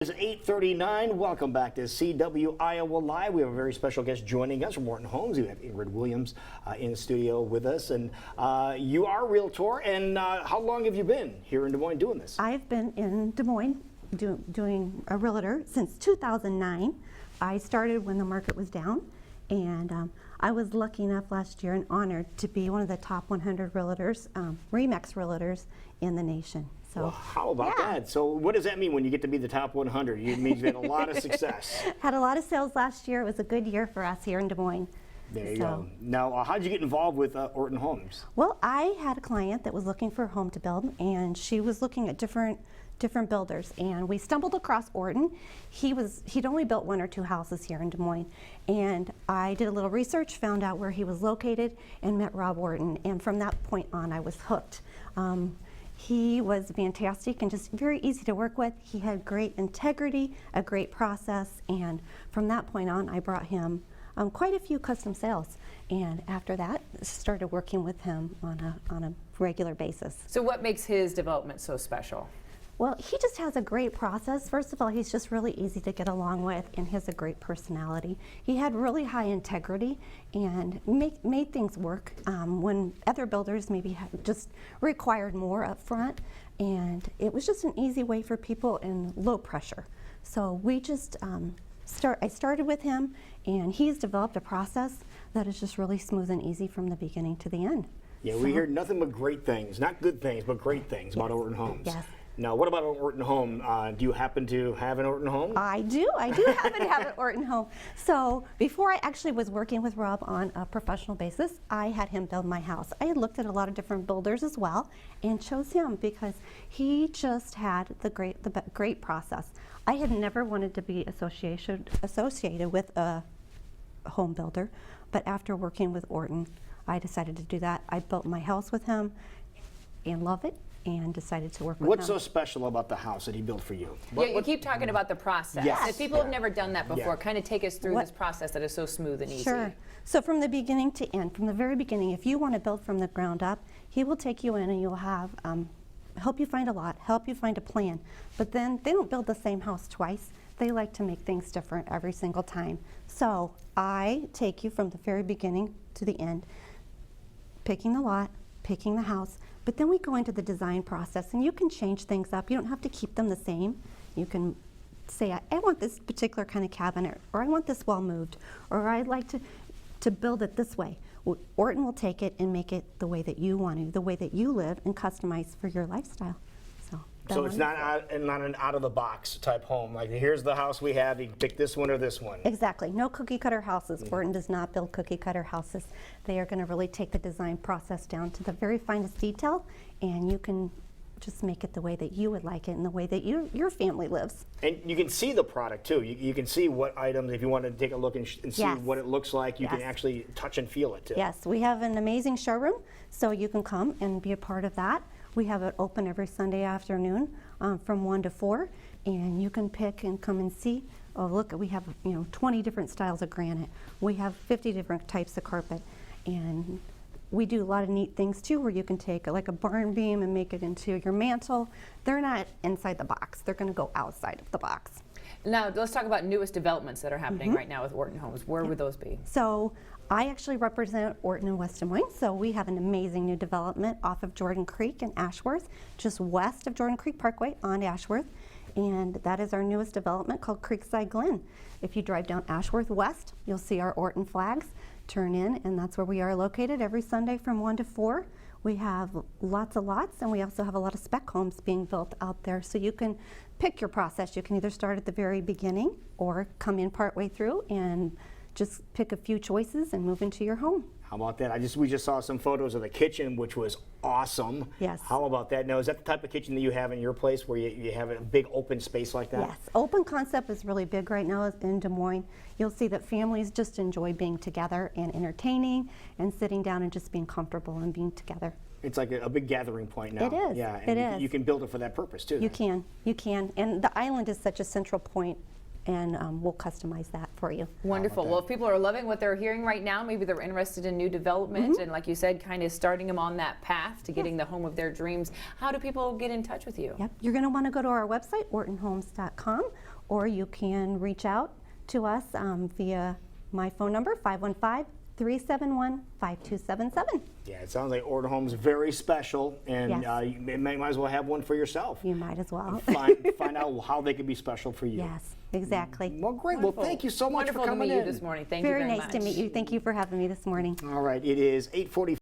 It's 8:39. Welcome back to CW Iowa Live. We have a very special guest joining us from Orton Homes. We have Ingrid Williams in the studio with us. And you are a realtor. And how long have you been here in Des Moines doing this? I've been in Des Moines doing a realtor since 2009. I started when the market was down. And I was lucky enough last year and honored to be one of the top 100 realtors, RE/MAX realtors in the nation. So, well, how about that? So what does that mean when you get to be the top 100? It means you had a lot of success. Had a lot of sales last year. It was a good year for us here in Des Moines. There you go. Now, how did you get involved with Orton Homes? Well, I had a client that was looking for a home to build, and she was looking at different builders, and we stumbled across Orton. He'd only built one or two houses here in Des Moines, and I did a little research, found out where he was located, and met Rob Orton, and from that point on I was hooked. He was fantastic and just very easy to work with. He had great integrity, a great process, and from that point on I brought him quite a few custom sales, and after that started working with him on a regular basis. So what makes his development so special? Well, he just has a great process. First of all, he's just really easy to get along with, and he has a great personality. He had really high integrity and made things work when other builders maybe just required more up front, and it was just an easy way for people in low pressure. So we just I started with him, and he's developed a process that is just really smooth and easy from the beginning to the end. Yeah, we hear nothing but great things, not good things, but great things about Orton Homes. Yes. Now, what about an Orton home? Do you happen to have an Orton home? I do happen to have an Orton home. So before I actually was working with Rob on a professional basis, I had him build my house. I had looked at a lot of different builders as well and chose him because he just had the great process. I had never wanted to be associated with a home builder, but after working with Orton, I decided to do that. I built my house with him and love it, and decided to work with him. What's so special about the house that he built for you? You keep talking about the process. Yes. If people have never done that before, kind of take us through this process that is so smooth and easy. Sure. So from the beginning to end, from the very beginning, if you want to build from the ground up, he will take you in and you'll have help you find a lot, help you find a plan. But then they don't build the same house twice. They like to make things different every single time. So I take you from the very beginning to the end, picking the lot, picking the house, but then we go into the design process, and you can change things up. You don't have to keep them the same. You can say, I want this particular kind of cabinet, or I want this wall moved, or I'd like to build it this way. Orton will take it and make it the way that you want to, the way that you live, and customize for your lifestyle. So it's not an out-of-the-box type home. Like, here's the house we have. You can pick this one or this one. Exactly. No cookie-cutter houses. Orton does not build cookie-cutter houses. They are going to really take the design process down to the very finest detail, and you can just make it the way that you would like it and the way that your family lives. And you can see the product, too. You can see what items, if you want to take a look and see what it looks like, you can actually touch and feel it, too. Yes. We have an amazing showroom, so you can come and be a part of that. We have it open every Sunday afternoon from 1 to 4, and you can pick and come and see. Oh, look, we have 20 different styles of granite. We have 50 different types of carpet, and we do a lot of neat things too, where you can take like a barn beam and make it into your mantle. They're not inside the box. They're going to go outside of the box. Now, let's talk about newest developments that are happening right now with Orton Homes. Where would those be? So I actually represent Orton and West Des Moines, so we have an amazing new development off of Jordan Creek in Ashworth, just west of Jordan Creek Parkway on Ashworth, and that is our newest development called Creekside Glen. If you drive down Ashworth West, you'll see our Orton flags. Turn in, and that's where we are located every Sunday from 1 to 4. We have lots of lots, and we also have a lot of spec homes being built out there, so you can pick your process. You can either start at the very beginning or come in partway through and just pick a few choices and move into your home. How about that? We just saw some photos of the kitchen, which was awesome. Yes. How about that? Now, is that the type of kitchen that you have in your place, where you have a big open space like that? Yes. Open concept is really big right now in Des Moines. You'll see that families just enjoy being together and entertaining and sitting down and just being comfortable and being together. It's like a big gathering point now. It is. Yeah, and you can build it for that purpose too. You can. And the island is such a central point and we'll customize that for you. Wonderful. Well, if people are loving what they're hearing right now, maybe they're interested in new development and, like you said, kind of starting them on that path to getting the home of their dreams. How do people get in touch with you? Yep, you're going to want to go to our website, ortonhomes.com, or you can reach out to us via my phone number, 515-371-5277. Yeah, it sounds like Orton Homes very special, and Yes. you might as well have one for yourself. You might as well. Find out how they could be special for you. Yes, exactly. Well, great. Wonderful. Well, thank you so much Wonderful for coming to meet in. you this morning. Thank you Very very nice much. to meet you. Thank you for having me this morning. All right, it is 8:40.